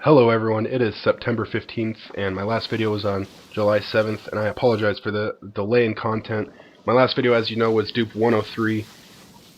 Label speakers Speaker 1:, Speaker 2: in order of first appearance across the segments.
Speaker 1: Hello everyone, it is September 15th and my last video was on July 7th and I apologize for the delay in content. My last video, as you know, was dupe 103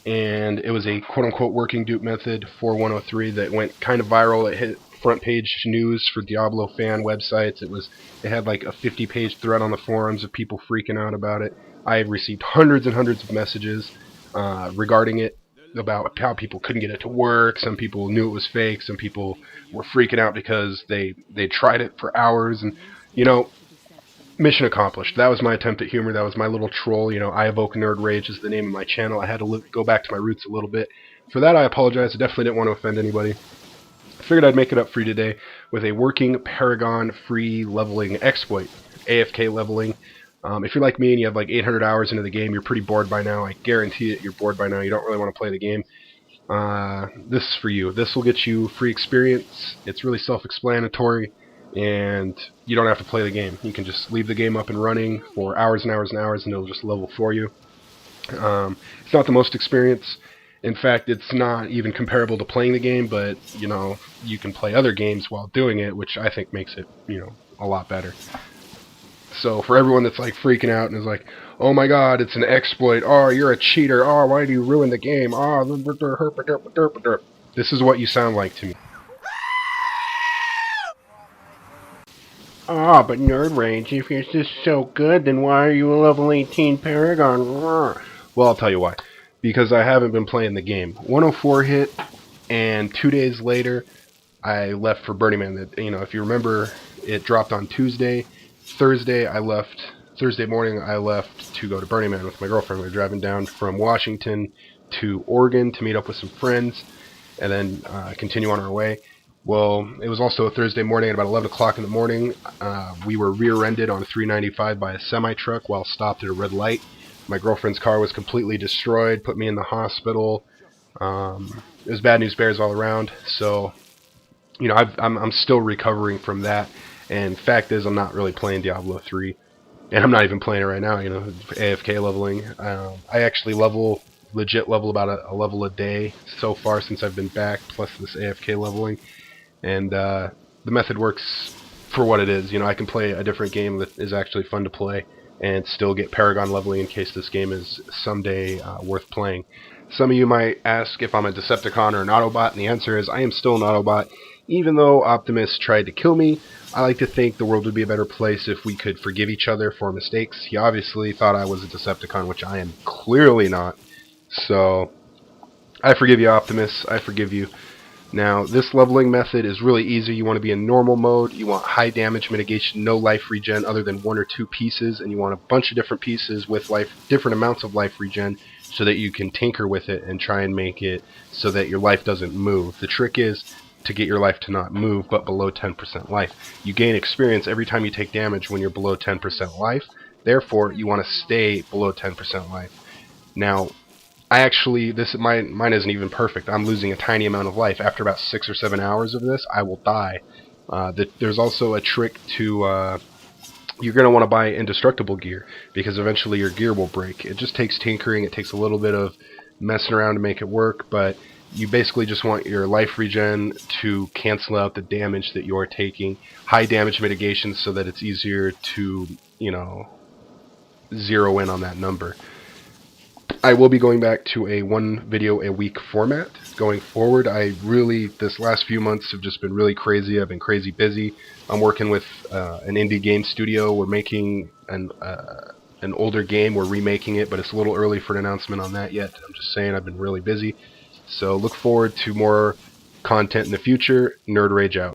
Speaker 1: and it was a quote-unquote working dupe method for 103 that went kind of viral. It hit front page news for Diablo fan websites. It had like a 50-page thread on the forums of people freaking out about it. I have received hundreds and hundreds of messages regarding it, about how people couldn't get it to work. Some people knew it was fake. Some people were freaking out because they tried it for hours, and mission accomplished. That was my attempt at humor. That was my little troll. I Evoke Nerd Rage is the name of my channel. I had to go back to my roots a little bit. For that, I apologize. I definitely didn't want to offend anybody. I figured I'd make it up for you today with a working Paragon free leveling exploit, AFK leveling. If you're like me and you have like 800 hours into the game, you're pretty bored by now. I guarantee it, you're bored by now. You don't really want to play the game. This is for you. This will get you free experience. It's really self-explanatory, and you don't have to play the game. You can just leave the game up and running for hours and hours and hours, and it'll just level for you. It's not the most experience. In fact, it's not even comparable to playing the game, but you can play other games while doing it, which I think makes it a lot better. So for everyone that's like freaking out and is like, oh my god, it's an exploit, oh, you're a cheater, oh, why do you ruin the game, oh, this is what you sound like to me. Ah, but Nerd Rage, if you're just so good, then why are you a level 18 Paragon? Well, I'll tell you why. Because I haven't been playing the game. 104 hit, and 2 days later, I left for Burning Man. If you remember, it dropped on Tuesday. Thursday morning I left to go to Burning Man with my girlfriend. We were driving down from Washington to Oregon to meet up with some friends and then continue on our way. Well, it was also a Thursday morning at about 11 o'clock in the morning. We were rear-ended on 395 by a semi-truck while stopped at a red light. My girlfriend's car was completely destroyed, put me in the hospital. It was bad news bears all around. So, I'm still recovering from that. And fact is, I'm not really playing Diablo 3, and I'm not even playing it right now. AFK leveling. I actually legit level about a level a day so far since I've been back, plus this AFK leveling, and the method works for what it is. I can play a different game that is actually fun to play and still get Paragon leveling in case this game is someday worth playing. Some of you might ask if I'm a Decepticon or an Autobot, and the answer is I am still an Autobot. Even though Optimus tried to kill me, I like to think the world would be a better place if we could forgive each other for mistakes. He obviously thought I was a Decepticon, which I am clearly not. So, I forgive you, Optimus. I forgive you. Now, this leveling method is really easy. You want to be in normal mode. You want high damage mitigation, no life regen other than 1 or 2 pieces, and you want a bunch of different pieces with different amounts of life regen so that you can tinker with it and try and make it so that your life doesn't move. The trick is to get your life to not move, but below 10% life. You gain experience every time you take damage when you're below 10% life. Therefore, you want to stay below 10% life. Now, mine isn't even perfect. I'm losing a tiny amount of life. After about 6 or 7 hours of this, I will die. There's also a trick to... you're going to want to buy indestructible gear, because eventually your gear will break. It just takes tinkering. It takes a little bit of messing around to make it work, but you basically just want your life regen to cancel out the damage that you're taking. High damage mitigation so that it's easier to, zero in on that number. I will be going back to a 1 video a week format going forward. This last few months have just been really crazy. I've been crazy busy. I'm working with an indie game studio. We're making an older game. We're remaking it, but it's a little early for an announcement on that yet. I'm just saying I've been really busy. So look forward to more content in the future. Nerd Rage out.